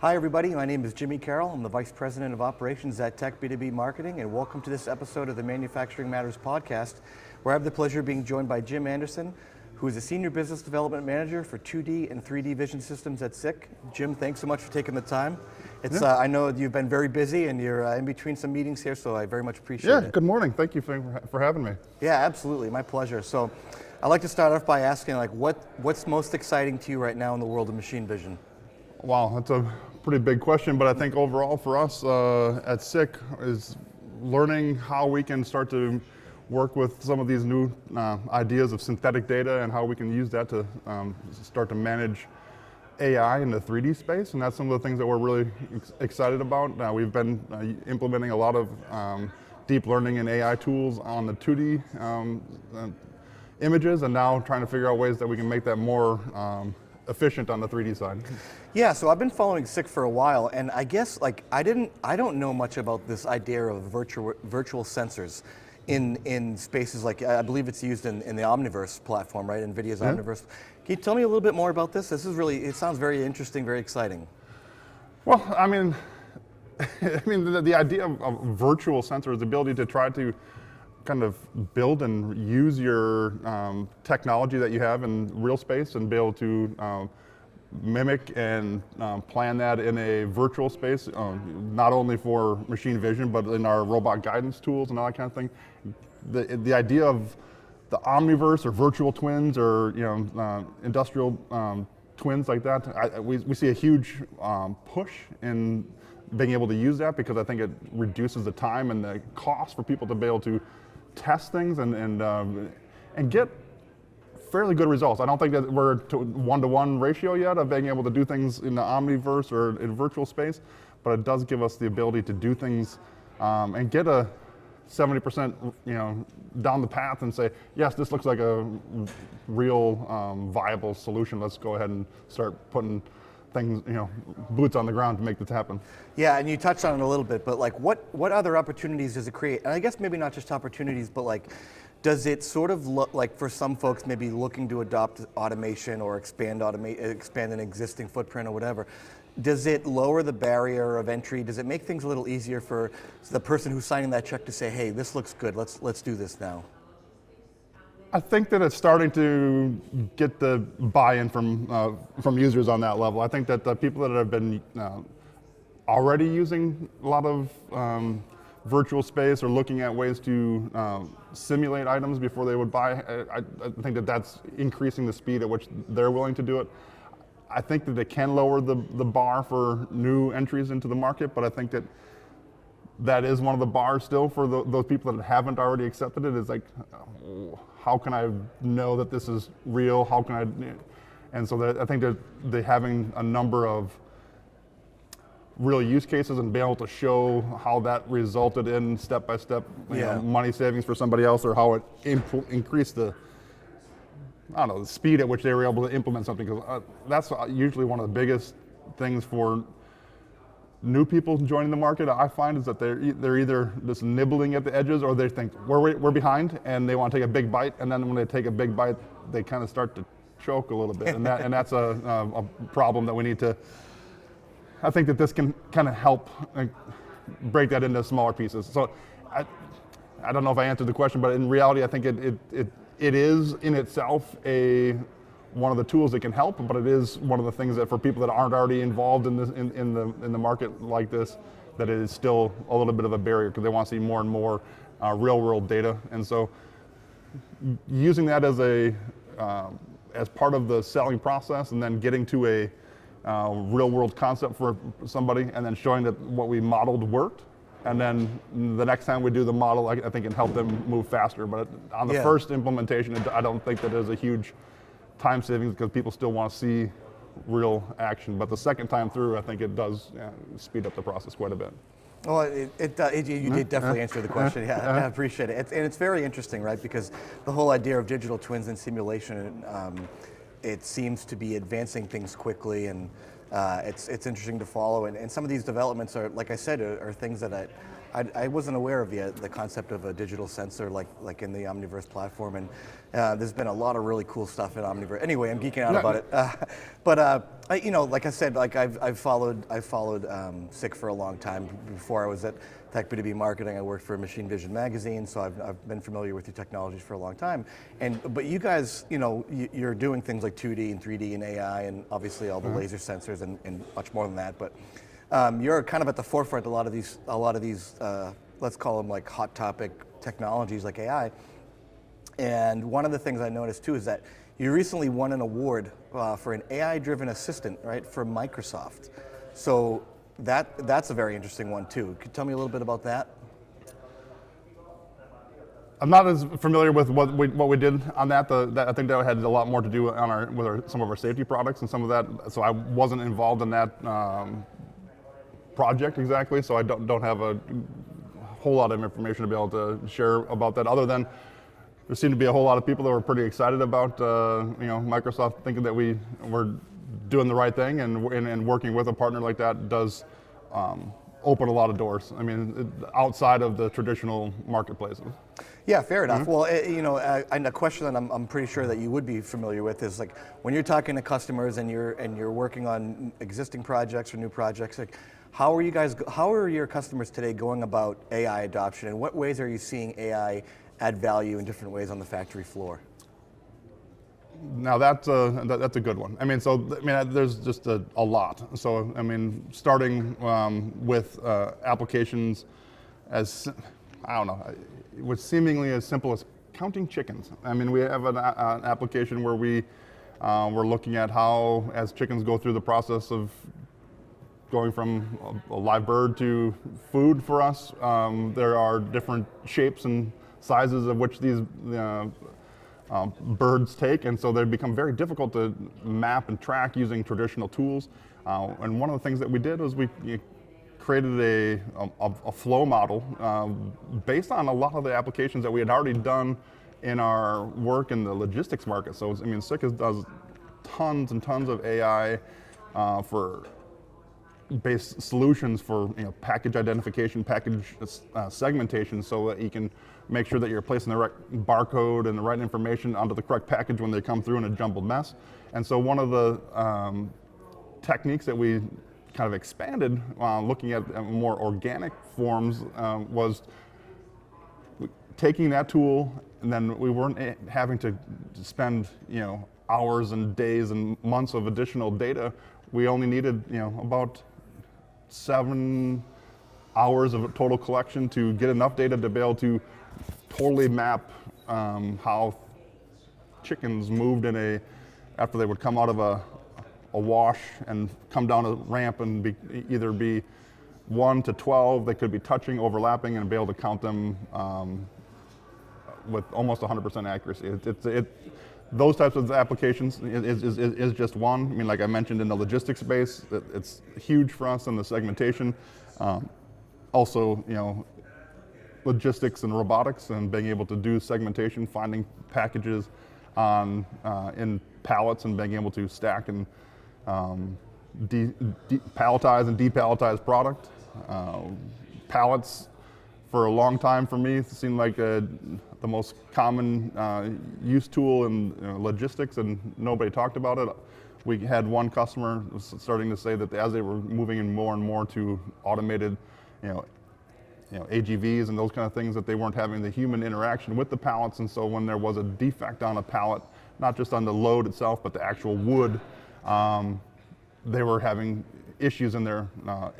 Hi everybody, my name is Jimmy Carroll. I'm the Vice President of Operations at Tech B2B Marketing, and welcome to this episode of the Manufacturing Matters podcast, where I have the pleasure of being joined by Jim Anderson, who is a Senior Business Development Manager for 2D and 3D Vision Systems at SICK. Jim, thanks so much for taking the time. I know you've been very busy and you're in between some meetings here, so I very much appreciate it. Yeah, good morning. Thank you for having me. Yeah, absolutely, my pleasure. So I'd like to start off by asking, what's most exciting to you right now in the world of machine vision? Wow, that's a pretty big question, but I think overall for us at SICK is learning how we can start to work with some of these new ideas of synthetic data and how we can use that to start to manage AI in the 3D space, and that's some of the things that we're really excited about. We've been implementing a lot of deep learning and AI tools on the 2D images, and now trying to figure out ways that we can make that more efficient on the 3D side. Yeah, so I've been following SICK for a while, and I guess I don't know much about this idea of virtual sensors in spaces like, I believe it's used in the Omniverse platform, right? NVIDIA's Omniverse. Can you tell me a little bit more about this? This is really, it sounds very interesting, very exciting. Well, I mean, the idea of virtual sensors, the ability to try to kind of build and use your technology that you have in real space and be able to mimic and plan that in a virtual space, not only for machine vision, but in our robot guidance tools and all that kind of thing. The idea of the Omniverse or virtual twins or industrial twins like that, we see a huge push in being able to use that, because I think it reduces the time and the cost for people to be able to test things and get fairly good results. I don't think that we're to one-to-one ratio yet of being able to do things in the Omniverse or in virtual space, but it does give us the ability to do things and get a 70% down the path and say, yes, this looks like a real viable solution. Let's go ahead and start putting things, boots on the ground to make this happen. Yeah, and you touched on it a little bit, but what other opportunities does it create? And I guess maybe not just opportunities, but does it sort of look like, for some folks maybe looking to adopt automation or expand an existing footprint or whatever, does it lower the barrier of entry? Does it make things a little easier for the person who's signing that check to say, hey, this looks good, let's do this now? I think that it's starting to get the buy-in from users on that level. I think that the people that have been already using a lot of virtual space or looking at ways to simulate items before they would buy, I think that that's increasing the speed at which they're willing to do it. I think that it can lower the bar for new entries into the market, but I think that is one of the bars still for those people that haven't already accepted it. Is like, how can I know that this is real? How can I? And so I think that they having a number of real use cases and being able to show how that resulted in step-by-step money savings for somebody else, or how it increased the speed at which they were able to implement something. Because that's usually one of the biggest things for new people joining the market, I find, is that they're either just nibbling at the edges, or they think we're behind and they want to take a big bite, and then when they take a big bite, they kind of start to choke a little bit, and that's a problem that we need to. I think that this can kind of help break that into smaller pieces. So I don't know if I answered the question, but in reality, I think it is in itself one of the tools that can help, but it is one of the things that for people that aren't already involved in this in the market like this, that it is still a little bit of a barrier, because they want to see more and more real world data. And so using that as part of the selling process, and then getting to a real world concept for somebody, and then showing that what we modeled worked, and then the next time we do the model, I think it can help them move faster. But on the first implementation, I don't think that there's a huge time savings, because people still want to see real action. But the second time through, I think it does speed up the process quite a bit. Well, you did definitely answer the question. Yeah, I appreciate it. And it's very interesting, right? Because the whole idea of digital twins and simulation, it seems to be advancing things quickly, and it's interesting to follow. And some of these developments are, like I said, are things that I wasn't aware of the concept of a digital sensor like in the Omniverse platform, and there's been a lot of really cool stuff in Omniverse. Anyway, I'm geeking out about it. But like I said, like I've followed SICK for a long time. Before I was at Tech B2B Marketing, I worked for Machine Vision magazine, so I've been familiar with your technologies for a long time. But you guys, you're doing things like 2D and 3D and AI, and obviously all the laser sensors and much more than that. But you're kind of at the forefront of a lot of these let's call them like hot topic technologies like AI. And one of the things I noticed too is that you recently won an award for an AI-driven assistant, right, for Microsoft. So that's a very interesting one too. Could you tell me a little bit about that? I'm not as familiar with what we did on that. I think that had a lot more to do on with some of our safety products and some of that. So I wasn't involved in that project exactly. So I don't have a whole lot of information to be able to share about that. Other than there seemed to be a whole lot of people that were pretty excited about Microsoft, thinking that we were doing the right thing, and working with a partner like that does open a lot of doors. I mean, outside of the traditional marketplaces. Yeah, fair enough. Well, and a question that I'm pretty sure that you would be familiar with is like when you're talking to customers and you're working on existing projects or new projects, like how are your customers today going about AI adoption, and what ways are you seeing AI add value in different ways on the factory floor? Now that's a good one. I mean, there's just a lot. So I mean, starting with applications as was seemingly as simple as counting chickens. I mean, we have an application where we're looking at how, as chickens go through the process of going from a live bird to food for us, there are different shapes and sizes of which these birds take, and so they become very difficult to map and track using traditional tools. And one of the things that we did was we created a flow model based on a lot of the applications that we had already done in our work in the logistics market. So I mean, SICK does tons and tons of AI for based solutions for package identification, package segmentation, so that you can make sure that you're placing the right barcode and the right information onto the correct package when they come through in a jumbled mess. And so one of the techniques that we kind of expanded, looking at more organic forms, was taking that tool, and then we weren't having to spend hours and days and months of additional data. We only needed about 7 hours of total collection to get enough data to be able to totally map how chickens moved after they would come out of a wash and come down a ramp and either be 1 to 12, they could be touching, overlapping, and be able to count them with almost 100% accuracy. Those types of applications is just one. I mean, like I mentioned, in the logistics space, it's huge for us in the segmentation. Also, logistics and robotics, and being able to do segmentation, finding packages in pallets and being able to stack and palletize and depalletize product. Pallets, for a long time for me, seemed like the most common use tool in logistics, and nobody talked about it. We had one customer starting to say that as they were moving in more and more to automated, AGVs and those kind of things, that they weren't having the human interaction with the pallets, and so when there was a defect on a pallet, not just on the load itself, but the actual wood, they were having issues in their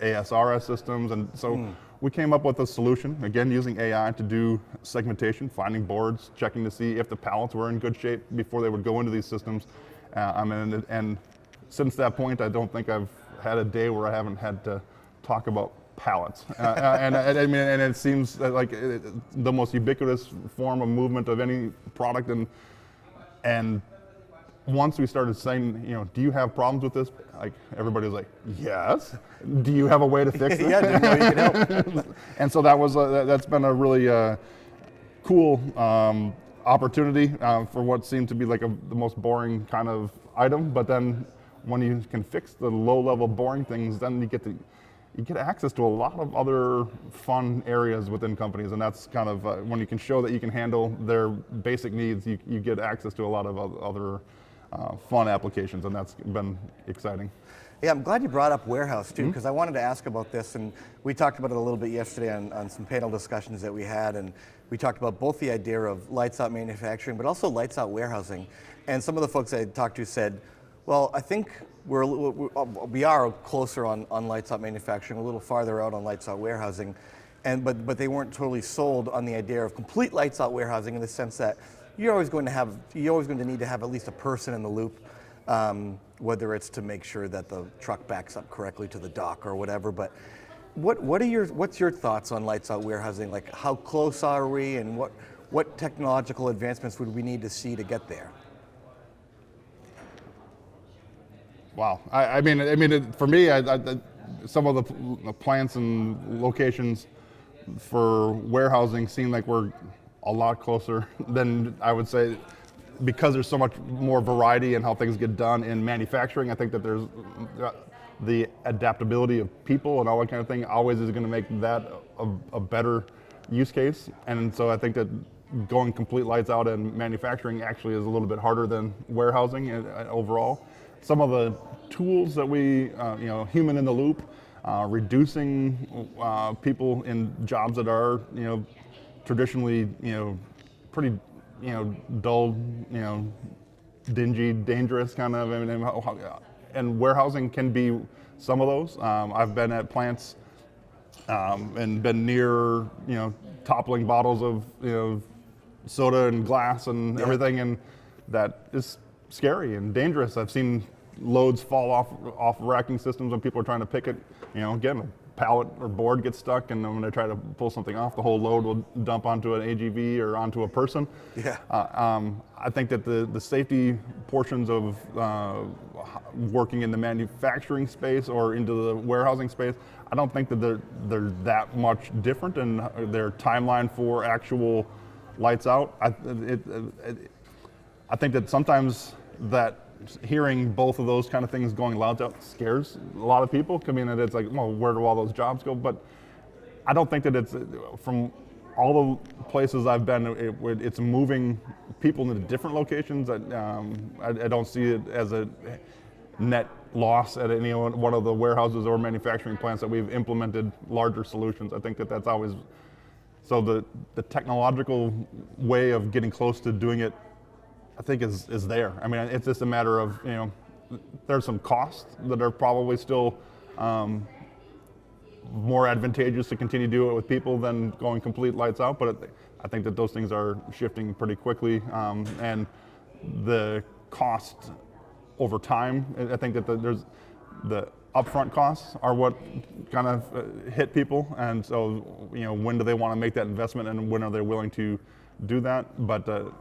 ASRS systems, and so we came up with a solution, again using AI to do segmentation, finding boards, checking to see if the pallets were in good shape before they would go into these systems. And since that point, I don't think I've had a day where I haven't had to talk about pallets. And it seems like the most ubiquitous form of movement of any product. And once we started saying, do you have problems with this? Like, everybody was like, yes. Do you have a way to fix it? Yeah, didn't know you could help. And so that's been a really cool opportunity for what seemed to be like the most boring kind of item. But then when you can fix the low-level boring things, then you get to you get access to a lot of other fun areas within companies, and that's kind of when you can show that you can handle their basic needs, you get access to a lot of other fun applications, and that's been exciting. Yeah, I'm glad you brought up warehouse too, because I wanted to ask about this, and we talked about it a little bit yesterday on some panel discussions that we had, and we talked about both the idea of lights out manufacturing, but also lights out warehousing. And some of the folks I talked to said, well, I think we are closer on lights out manufacturing, a little farther out on lights out warehousing, but they weren't totally sold on the idea of complete lights out warehousing in the sense that you're always going to need to have at least a person in the loop. Whether it's to make sure that the truck backs up correctly to the dock or whatever. But what's your thoughts on lights out warehousing? Like, how close are we, and what technological advancements would we need to see to get there? Wow, I mean, for me, some of the plants and locations for warehousing seem like we're a lot closer than I would say. Because there's so much more variety in how things get done in manufacturing, I think that there's the adaptability of people and all that kind of thing always is going to make that a better use case. And so I think that going complete lights out in manufacturing actually is a little bit harder than warehousing overall. Some of the tools that we, human in the loop, reducing people in jobs that are, traditionally, pretty, dull, dingy, dangerous kind of, and warehousing can be some of those. I've been at plants and been near, toppling bottles of, soda and glass and everything, and that is scary and dangerous. I've seen loads fall off racking systems when people are trying to pick it. Again, a pallet or board gets stuck, and then when they try to pull something off, the whole load will dump onto an AGV or onto a person. Yeah. I think that the safety portions of working in the manufacturing space or into the warehousing space, I don't think that they're that much different in their timeline for actual lights out. I think that sometimes that hearing both of those kind of things going loud out scares a lot of people. I mean, it's like, well, where do all those jobs go? But I don't think that it's, from all the places I've been, it's moving people into different locations. I don't see it as a net loss at any one of the warehouses or manufacturing plants that we've implemented larger solutions. I think that that's always, so the technological way of getting close to doing it, I think is there. I mean, it's just a matter of, there's some costs that are probably still more advantageous to continue to do it with people than going complete lights out, but I think that those things are shifting pretty quickly, and the cost over time, I think that there's the upfront costs are what kind of hit people, and so, when do they want to make that investment and when are they willing to do that? But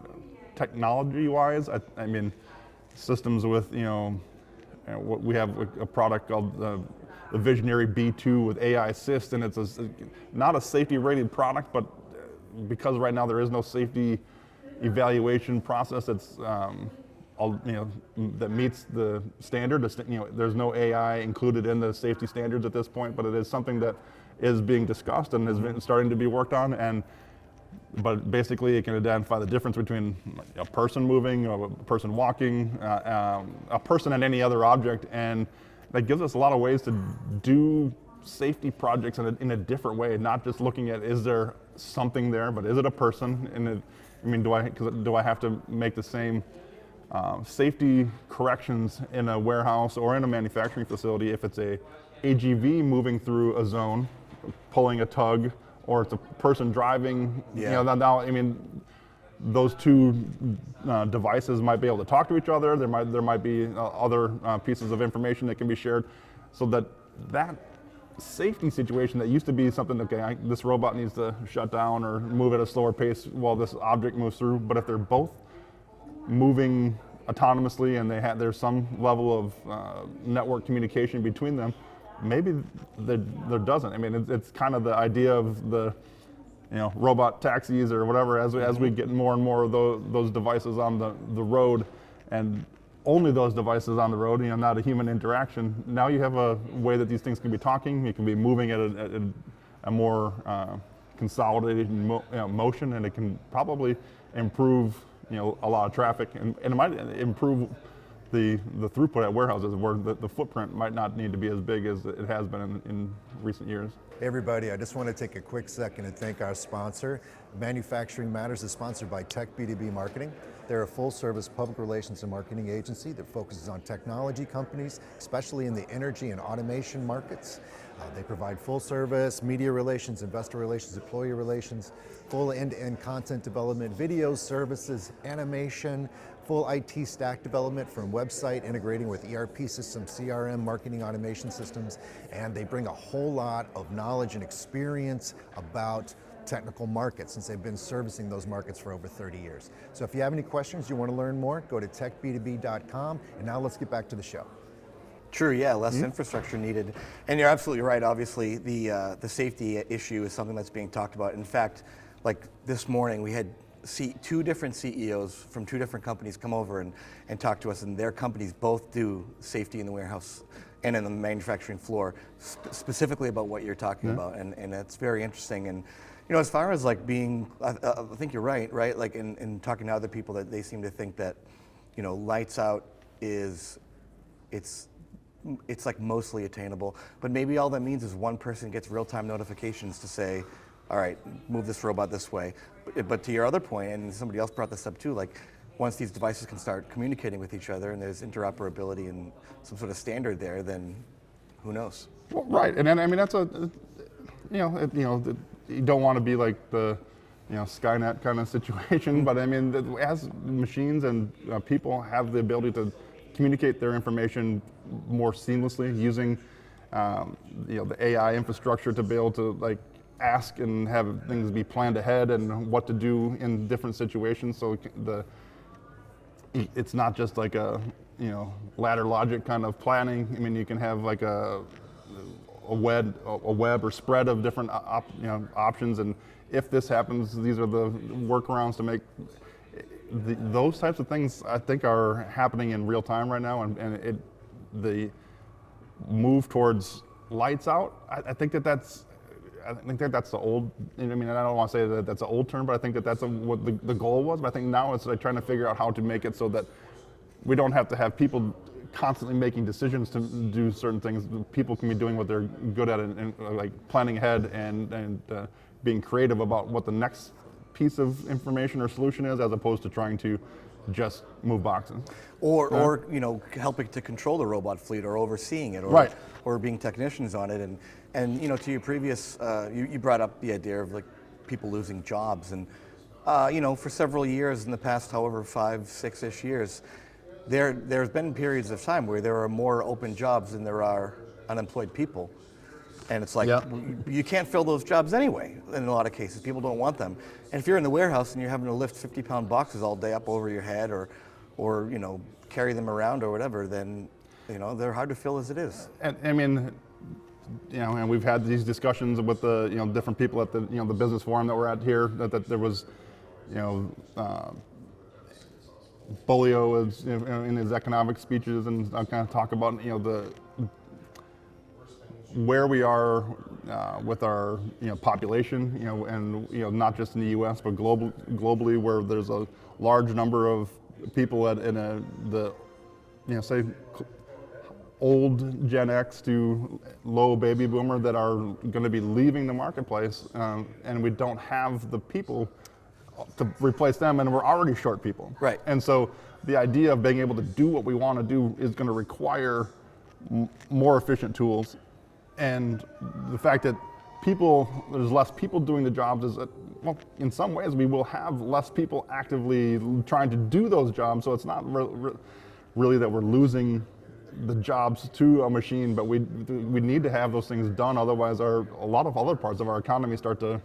technology-wise, I mean, systems with, what we have a product called the Visionary B2 with AI Assist, and it's not a safety-rated product, but because right now there is no safety evaluation process that's that meets the standard. There's no AI included in the safety standards at this point, but it is something that is being discussed and has been starting to be worked on. But basically, it can identify the difference between a person moving, a person walking, a person and any other object, and that gives us a lot of ways to do safety projects in a different way, not just looking at, is there something there, but is it a person? And do I have to make the same safety corrections in a warehouse or in a manufacturing facility if it's a AGV moving through a zone, pulling a tug, or it's a person driving? Now, I mean, those two devices might be able to talk to each other. There might be other pieces of information that can be shared, so that safety situation that used to be something, okay, this robot needs to shut down or move at a slower pace while this object moves through. But if they're both moving autonomously and there's some level of network communication between them, maybe there doesn't. I mean, it's kind of the idea of the robot taxis or whatever as we get more and more of those devices on the road, and only those devices on the road, not a human interaction. Now you have a way that these things can be talking, you can be moving at a more consolidated motion, and it can probably improve a lot of traffic, and it might improve the throughput at warehouses where the footprint might not need to be as big as it has been in recent years. Hey everybody, I just want to take a quick second and thank our sponsor. Manufacturing Matters is sponsored by Tech B2B Marketing. They're a full-service public relations and marketing agency that focuses on technology companies, especially in the energy and automation markets. They provide full service, media relations, investor relations, employee relations, full end-to-end content development, videos, services, animation, full IT stack development from website integrating with ERP systems, CRM, marketing automation systems, and they bring a whole lot of knowledge and experience about technical markets since they've been servicing those markets for over 30 years. So if you have any questions, you want to learn more, go to techb2b.com, and now let's get back to the show. True, yeah, less infrastructure needed. And you're absolutely right, obviously, the safety issue is something that's being talked about. In fact, like this morning, we had two different CEOs from two different companies come over and talk to us, and their companies both do safety in the warehouse and in the manufacturing floor, specifically about what you're talking about, and that's very interesting. And as far as like being, I think you're right? Like in talking to other people, that they seem to think that, lights out it's like mostly attainable, but maybe all that means is one person gets real-time notifications to say, all right, move this robot this way. But to your other point, and somebody else brought this up too, like once these devices can start communicating with each other and there's interoperability and some sort of standard there, then who knows? Well, right, and then I mean that's you don't want to be like the Skynet kind of situation, but I mean as machines and people have the ability to communicate their information more seamlessly using the AI infrastructure to be able to like ask and have things be planned ahead and what to do in different situations. So it's not just like a ladder logic kind of planning. I mean, you can have like a web or spread of different options, and if this happens, these are the workarounds to make. Those types of things I think are happening in real time right now, and the move towards lights out. I think that's the old. I mean, I don't want to say that that's an old term, but I think that's what the goal was. But I think now it's like trying to figure out how to make it so that we don't have to have people constantly making decisions to do certain things. People can be doing what they're good at and like planning ahead and being creative about what the next piece of information or solution is, as opposed to trying to just move boxes. Or helping to control the robot fleet or overseeing it, or being technicians on it. And to your previous, you brought up the idea of like people losing jobs, and for several years in the past, however 5-6-ish years, there's been periods of time where there are more open jobs than there are unemployed people. And it's like, you can't fill those jobs anyway, in a lot of cases. People don't want them. And if you're in the warehouse and you're having to lift 50-pound boxes all day up over your head or carry them around or whatever, then, they're hard to fill as it is. And I mean, and we've had these discussions with the, different people at the, the business forum that we're at here, that there was, Bolio is, in his economic speeches and kind of talk about, where we are with our population, and not just in the U.S. but globally, where there's a large number of people say old Gen X to low baby boomer that are going to be leaving the marketplace, and we don't have the people to replace them, and we're already short people. Right. And so the idea of being able to do what we want to do is going to require more efficient tools. And the fact that there's less people doing the jobs is that, well, in some ways we will have less people actively trying to do those jobs. So it's not really that we're losing the jobs to a machine, but we need to have those things done. Otherwise, a lot of other parts of our economy start to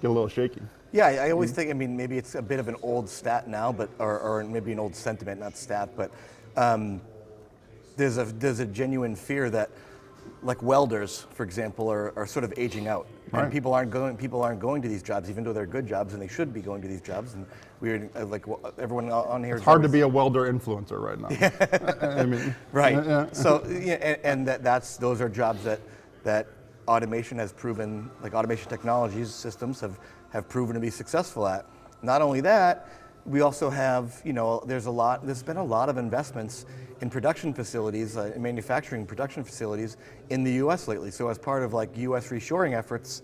get a little shaky. Yeah, I always think, maybe it's a bit of an old stat now, but or maybe an old sentiment, not stat, but there's a genuine fear that, like welders, for example, are sort of aging out. And Right. people aren't going to these jobs, even though they're good jobs, and they should be going to these jobs. And we're like everyone on here. It's hard to be a welder influencer right now. I mean, right. yeah. So yeah, and those are jobs that automation has proven, like automation technologies systems have proven to be successful at. Not only that, we also have, there's been a lot of investments in production facilities, in manufacturing production facilities in the U.S. lately. So as part of like U.S. reshoring efforts,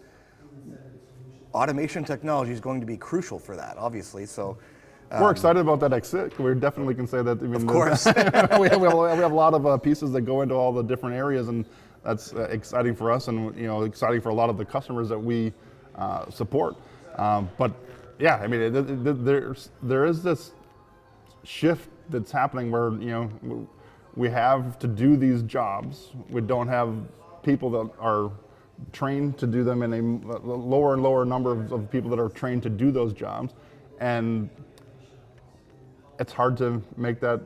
automation technology is going to be crucial for that, obviously. So We're excited about that exit. We definitely can say that. I mean, of course. we have a lot of pieces that go into all the different areas, and that's exciting for us, and exciting for a lot of the customers that we support. But yeah, I mean, there is this shift that's happening where we have to do these jobs. We don't have people that are trained to do them, in a lower and lower number of people that are trained to do those jobs, and it's hard to make that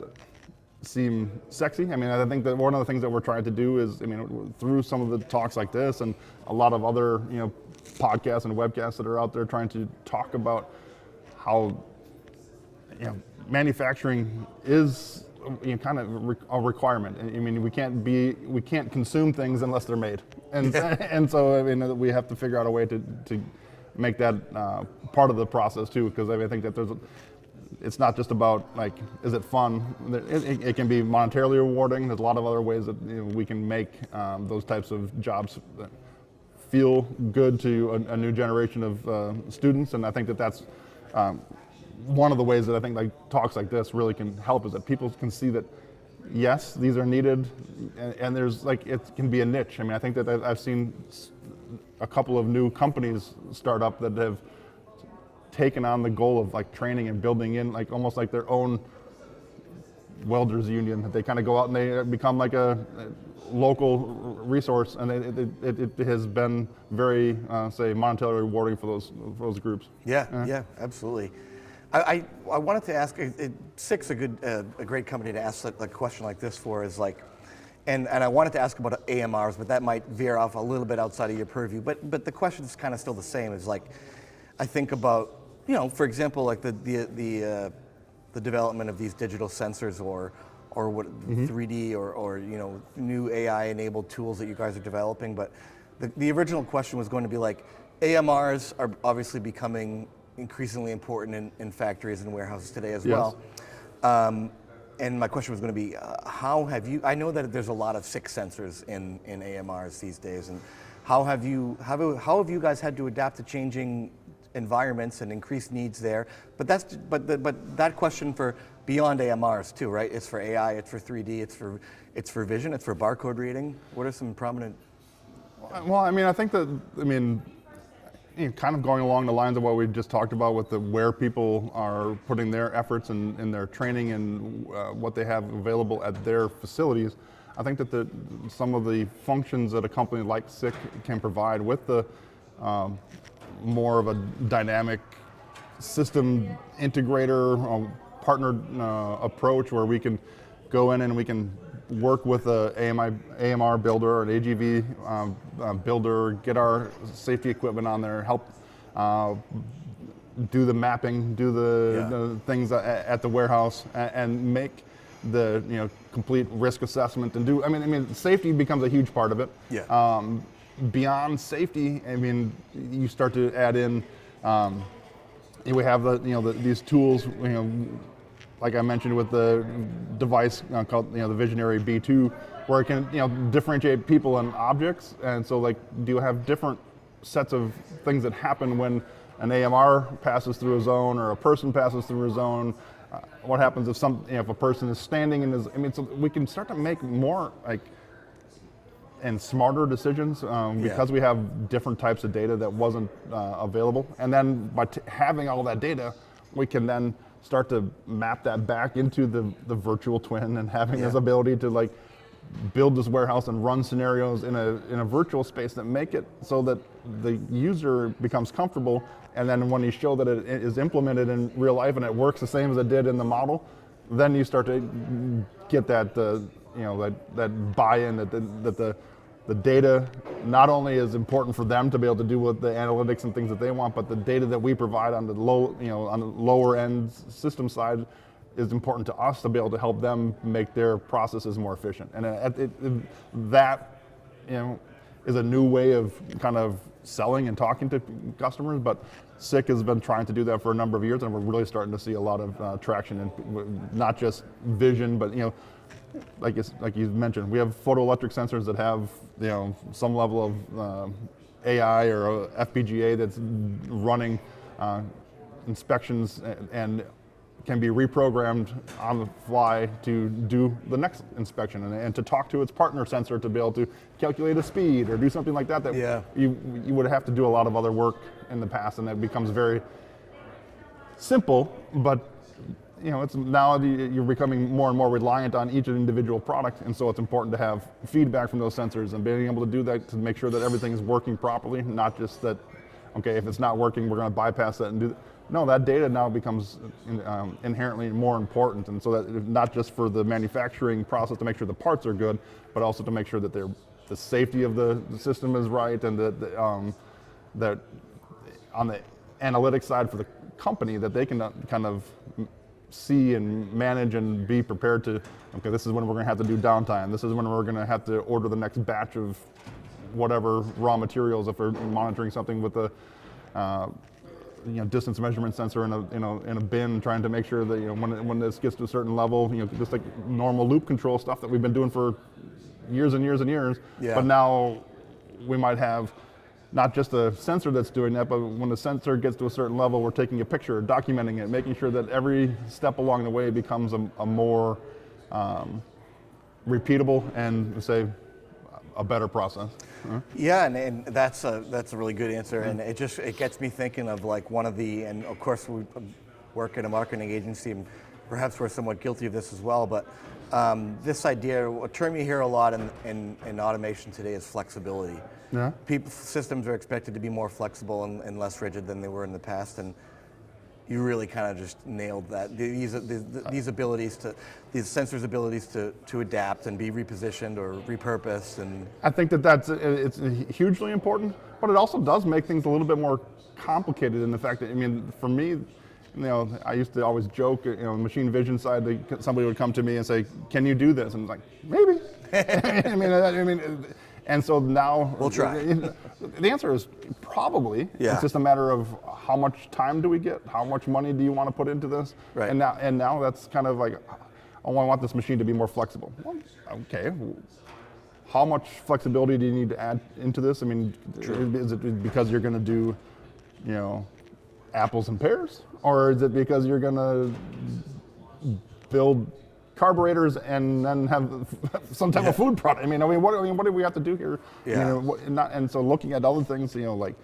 seem sexy. I mean, I think that one of the things that we're trying to do is, through some of the talks like this and a lot of other, podcasts and webcasts that are out there, trying to talk about how, manufacturing is kind of a requirement. I mean, we can't consume things unless they're made, and and so we have to figure out a way to make that part of the process too, because I think that it's not just about like, is it fun? It can be monetarily rewarding. There's a lot of other ways that we can make those types of jobs feel good to a new generation of students, and I think that that's one of the ways that I think like talks like this really can help, is that people can see that yes, these are needed, and there's like, it can be a niche. I mean, I think that I've seen a couple of new companies start up that have taken on the goal of like training and building in like almost like their own welders union, that they kind of go out and they become like a local resource, and it has been very say monetarily rewarding for those groups. Yeah, absolutely. I wanted to ask, SIC's a great company to ask a question like this for, is like, and I wanted to ask about AMRs, but that might veer off a little bit outside of your purview. But the question is kind of still the same. Is like, I think about, for example, like the development of these digital sensors or what 3D or new AI-enabled tools that you guys are developing. But the original question was going to be like, AMRs are obviously becoming increasingly important in factories and warehouses today as well. And my question was going to be, how have you? I know that there's a lot of SIC sensors in AMRs these days, and how have you guys had to adapt to changing environments and increased needs there? But that question for beyond AMRs too, right? It's for AI, it's for 3D, it's for vision, it's for barcode reading. What are some prominent? Well, I mean, I think that kind of going along the lines of what we just talked about with where people are putting their efforts in their training and what they have available at their facilities. I think that some of the functions that a company like SIC can provide with the more of a dynamic system integrator, partner approach, where we can go in and we can work with a AMR builder or an AGV builder, get our safety equipment on there, help do the mapping, do the things at the warehouse, and make the complete risk assessment, and do. I mean, safety becomes a huge part of it. Yeah. Beyond safety, I mean, you start to add in. We have these tools. Like I mentioned with the device called the Visionary B2, where it can differentiate people and objects. And so like, do you have different sets of things that happen when an AMR passes through a zone or a person passes through a zone? What happens if a person is standing in so we can start to make more and smarter decisions because we have different types of data that wasn't available. And then by having all that data, we can then start to map that back into the virtual twin, and having this ability to like build this warehouse and run scenarios in a virtual space that make it so that the user becomes comfortable, and then when you show that it is implemented in real life and it works the same as it did in the model, then you start to get that that buy-in that the data not only is important for them to be able to do what the analytics and things that they want, but the data that we provide on the on the lower end system side is important to us to be able to help them make their processes more efficient. And that is a new way of kind of selling and talking to customers, but SICK has been trying to do that for a number of years, and we're really starting to see a lot of traction in not just vision, but like you mentioned, we have photoelectric sensors that have some level of AI or FPGA that's running inspections and can be reprogrammed on the fly to do the next inspection and to talk to its partner sensor to be able to calculate a speed or do something like that you would have to do a lot of other work in the past, and it becomes very simple, but it's now you're becoming more and more reliant on each individual product, and so it's important to have feedback from those sensors and being able to do that to make sure that everything is working properly, not just that, okay, if it's not working, we're going to bypass that and do that. No, that data now becomes inherently more important, and so that not just for the manufacturing process to make sure the parts are good, but also to make sure that the safety of the system is right, and that on the analytics side for the company that they can kind of see and manage and be prepared to, okay, this is when we're going to have to do downtime. This is when we're going to have to order the next batch of whatever raw materials if we're monitoring something with a distance measurement sensor in a bin, trying to make sure that when this gets to a certain level, just like normal loop control stuff that we've been doing for years and years and years. Yeah. But now we might have not just a sensor that's doing that, but when the sensor gets to a certain level, we're taking a picture, documenting it, making sure that every step along the way becomes a more repeatable and, say, a better process. Yeah, and that's a really good answer, and it gets me thinking of like one of the, and of course we work in a marketing agency, and perhaps we're somewhat guilty of this as well, but this idea, a term you hear a lot in automation today is flexibility. Yeah. Systems are expected to be more flexible and less rigid than they were in the past, and you really kind of just nailed that. These sensors' abilities to adapt and be repositioned or repurposed, and I think it's hugely important, but it also does make things a little bit more complicated in the fact that, for me, I used to always joke, machine vision side, somebody would come to me and say, "Can you do this?" And it's like, maybe. And so now we'll try. The answer is probably. Yeah. It's just a matter of how much time do we get? How much money do you want to put into this? Right. And now that's kind of like, oh, I want this machine to be more flexible. Well, okay. How much flexibility do you need to add into this? Is it because you're going to do, apples and pears, or is it because you're going to build carburetors and then have some type of food product? What do we have to do here? Yeah. And so looking at other things, like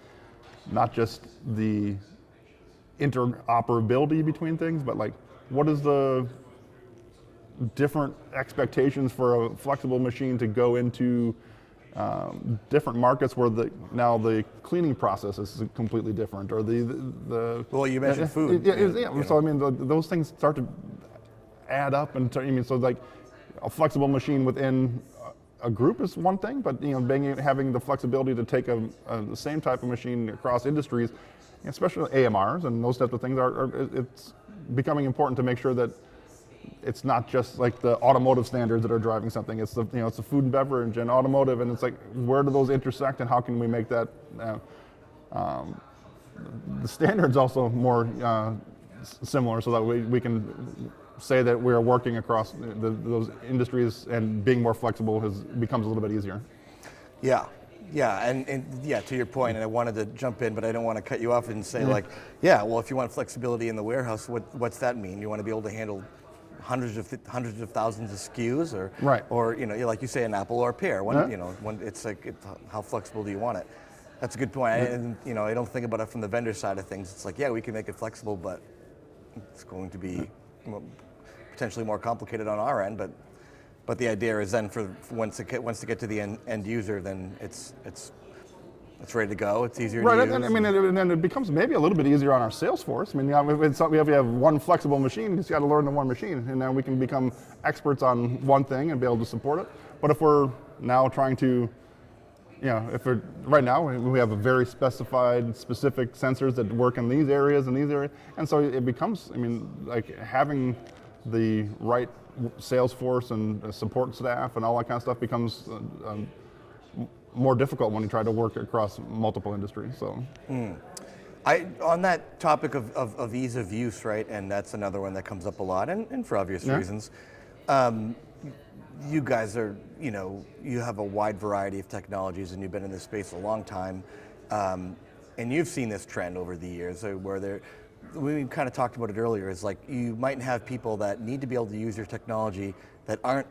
not just the interoperability between things, but like what is the different expectations for a flexible machine to go into different markets where now the cleaning process is completely different, or the well, you mentioned food. So those things start to add up, and so like a flexible machine within a group is one thing, but having the flexibility to take the same type of machine across industries, especially AMRs and those types of things, it's becoming important to make sure that it's not just like the automotive standards that are driving something. It's it's the food and beverage and automotive, and it's like, where do those intersect, and how can we make that the standards also more similar, so that we can say that we're working across those industries, and being more flexible becomes a little bit easier. Yeah, and to your point, and I wanted to jump in, but I don't want to cut you off and say well, if you want flexibility in the warehouse, what's that mean? You want to be able to handle hundreds of thousands of SKUs, or right, or like you say, an apple or a pear. It's like, how flexible do you want it? That's a good point. And I don't think about it from the vendor side of things. It's like, we can make it flexible, but it's going to be potentially more complicated on our end, but the idea is then for once to get to the end user, then it's ready to go. It's easier to use. And then it becomes maybe a little bit easier on our sales force. We have one flexible machine. You just got to learn the one machine, and then we can become experts on one thing and be able to support it. But if we're now trying to right now we have a very specific sensors that work in these areas and these areas, and so it becomes, like having the right sales force and support staff and all that kind of stuff becomes more difficult when you try to work across multiple industries. So. On that topic of ease of use, right, and that's another one that comes up a lot, and for obvious reasons. You guys are, you have a wide variety of technologies, and you've been in this space a long time, and you've seen this trend over the years where we kind of talked about it earlier, is like you might have people that need to be able to use your technology that aren't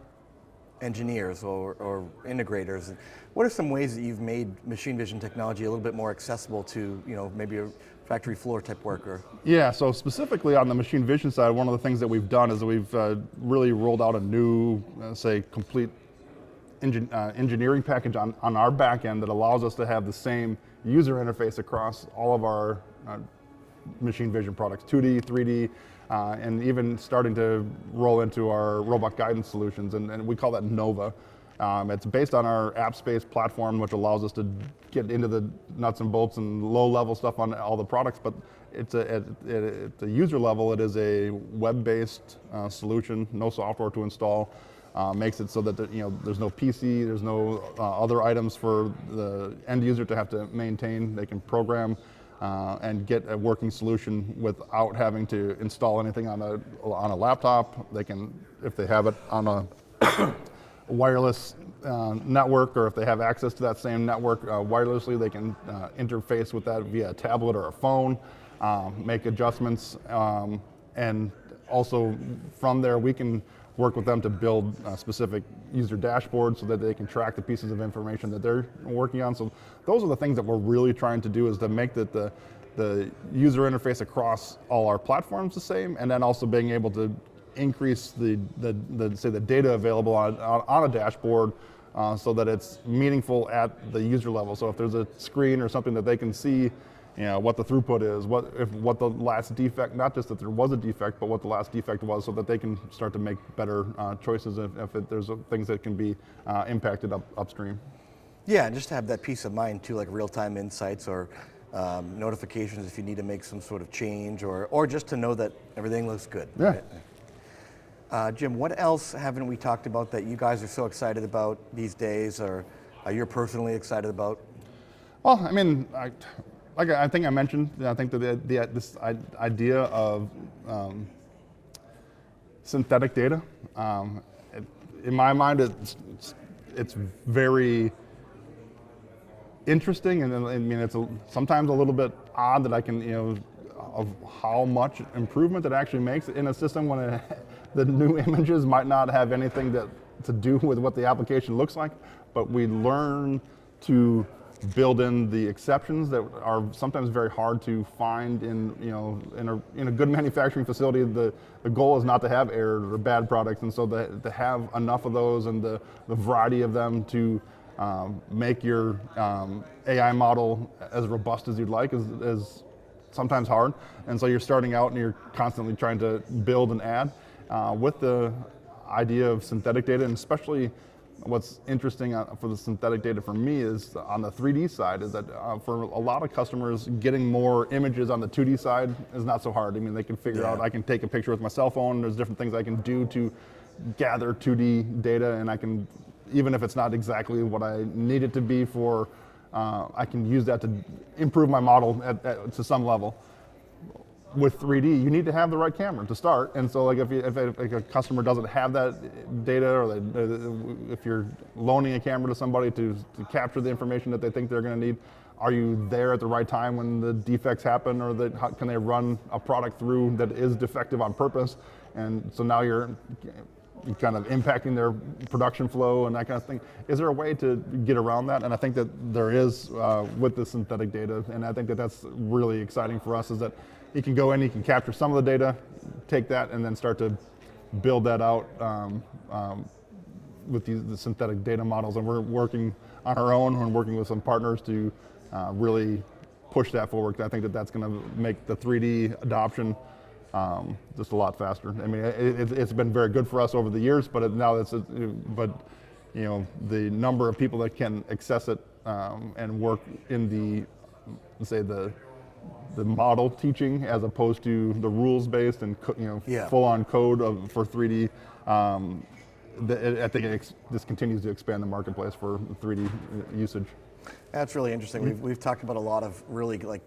engineers or integrators. What are some ways that you've made machine vision technology a little bit more accessible to, maybe a factory floor type worker? Yeah, so specifically on the machine vision side, one of the things that we've done is we've really rolled out a new, complete engineering package on our back end that allows us to have the same user interface across all of our machine vision products, 2D, 3D, and even starting to roll into our robot guidance solutions, and we call that Nova. It's based on our AppSpace platform, which allows us to get into the nuts and bolts and low-level stuff on all the products, but at the user level, it is a web-based solution, no software to install, makes it so that there's no PC, there's no other items for the end user to have to maintain. They can program and get a working solution without having to install anything on a laptop. They can, if they have it on a wireless network, or if they have access to that same network wirelessly, they can interface with that via a tablet or a phone, make adjustments, and also from there we can work with them to build specific user dashboards so that they can track the pieces of information that they're working on. So those are the things that we're really trying to do, is to make the user interface across all our platforms the same, and then also being able to increase the data available on a dashboard so that it's meaningful at the user level. So if there's a screen or something that they can see, what the throughput is, what the last defect, not just that there was a defect, but what the last defect was, so that they can start to make better choices if there's things that can be impacted upstream. Yeah, and just to have that peace of mind too, like real-time insights or notifications if you need to make some sort of change, or just to know that everything looks good. Yeah. Right? Jim, what else haven't we talked about that you guys are so excited about these days, or you're personally excited about? Well, I think I mentioned, I think that this idea of synthetic data, in my mind, it's very interesting, and it's sometimes a little bit odd that I can, of how much improvement it actually makes in a system when the new images might not have anything to do with what the application looks like, but we learn to build in the exceptions that are sometimes very hard to find in a good manufacturing facility. The goal is not to have errors or bad products, and so to have enough of those and the variety of them to make your AI model as robust as you'd like is sometimes hard. And so you're starting out and you're constantly trying to build and add. With the idea of synthetic data, and especially what's interesting for the synthetic data for me is on the 3D side, is that for a lot of customers, getting more images on the 2D side is not so hard. They can figure out, I can take a picture with my cell phone, there's different things I can do to gather 2D data, and I can, even if it's not exactly what I need it to be for, I can use that to improve my model to some level. With 3D, you need to have the right camera to start, and so like if a customer doesn't have that data, or if you're loaning a camera to somebody to capture the information that they think they're going to need, are you there at the right time when the defects happen, or can they run a product through that is defective on purpose? And so now you're kind of impacting their production flow and that kind of thing. Is there a way to get around that? And I think that there is with the synthetic data, and I think that that's really exciting for us, is that you can go in, you can capture some of the data, take that, and then start to build that out with the synthetic data models. And we're working on our own, and working with some partners to really push that forward. I think that that's going to make the 3D adoption just a lot faster. It's been very good for us over the years, but the number of people that can access it and work in the, let's say, the model teaching as opposed to the rules-based and full-on code for 3D. I think this continues to expand the marketplace for 3D usage. That's really interesting. We've talked about a lot of really, like,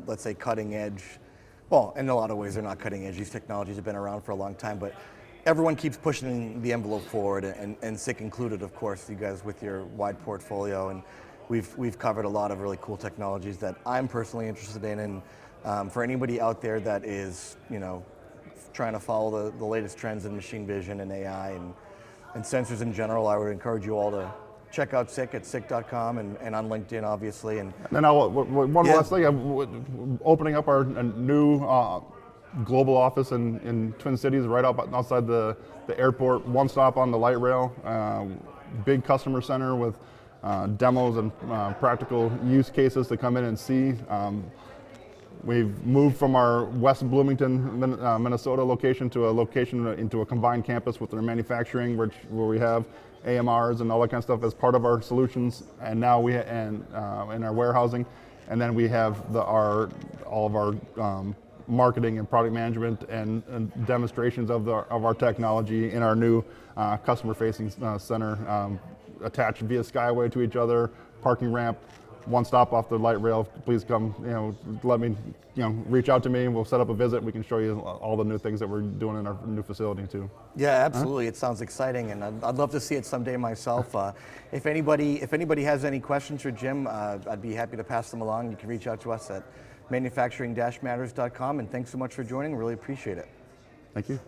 let's say, cutting edge. Well, in a lot of ways, they're not cutting edge. These technologies have been around for a long time, but everyone keeps pushing the envelope forward, and SICK included, of course, you guys with your wide portfolio. And we've covered a lot of really cool technologies that I'm personally interested in. And for anybody out there that is, trying to follow the latest trends in machine vision and AI and sensors in general, I would encourage you all to check out SICK at sick.com and on LinkedIn, obviously. And then one last thing, opening up our new global office in Twin Cities, right outside the airport, one stop on the light rail, big customer center with demos and practical use cases to come in and see. We've moved from our West Bloomington, Minnesota location to into a combined campus with our manufacturing, where we have AMRs and all that kind of stuff as part of our solutions, and now in our warehousing, and then we have all of our marketing and product management and demonstrations of our technology in our new customer-facing center, attached via Skyway to each other, parking ramp, one stop off the light rail. Please come, let me, reach out to me. We'll set up a visit. We can show you all the new things that we're doing in our new facility too. Yeah, absolutely. It sounds exciting, and I'd love to see it someday myself. If anybody has any questions for Jim, I'd be happy to pass them along. You can reach out to us at manufacturing-matters.com. And thanks so much for joining. Really appreciate it. Thank you.